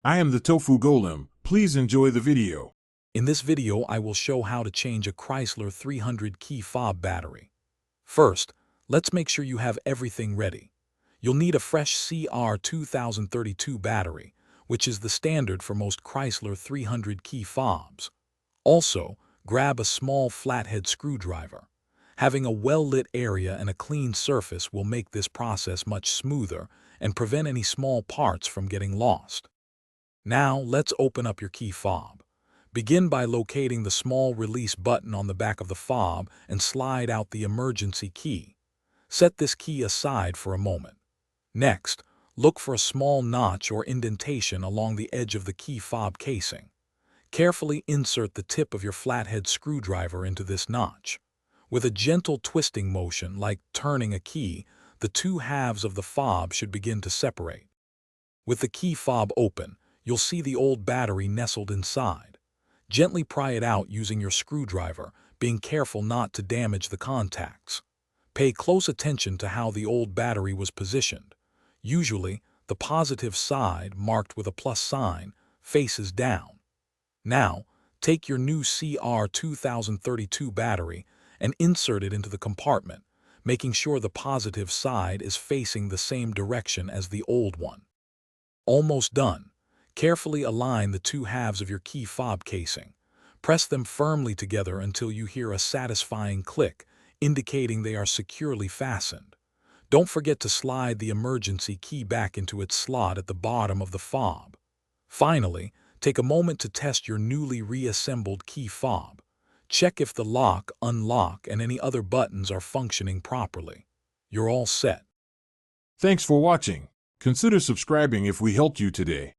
I am the Tofu Golem. Please enjoy the video. In this video, I will show how to change a Chrysler 300 key fob battery. First, let's make sure you have everything ready. You'll need a fresh CR 2032 battery, which is the standard for most Chrysler 300 key fobs. Also, grab a small flathead screwdriver. Having a well-lit area and a clean surface will make this process much smoother and prevent any small parts from getting lost. Now, let's open up your key fob. Begin by locating the small release button on the back of the fob and slide out the emergency key. Set this key aside for a moment. Next, look for a small notch or indentation along the edge of the key fob casing. Carefully insert the tip of your flathead screwdriver into this notch. With a gentle twisting motion, like turning a key, the two halves of the fob should begin to separate. With the key fob open, you'll see the old battery nestled inside. Gently pry it out using your screwdriver, being careful not to damage the contacts. Pay close attention to how the old battery was positioned. Usually, the positive side, marked with a plus sign, faces down. Now, take your new CR 2032 battery and insert it into the compartment, making sure the positive side is facing the same direction as the old one. Almost done. Carefully align the two halves of your key fob casing. Press them firmly together until you hear a satisfying click, indicating they are securely fastened. Don't forget to slide the emergency key back into its slot at the bottom of the fob. Finally, take a moment to test your newly reassembled key fob. Check if the lock, unlock, and any other buttons are functioning properly. You're all set. Thanks for watching. Consider subscribing if we helped you today.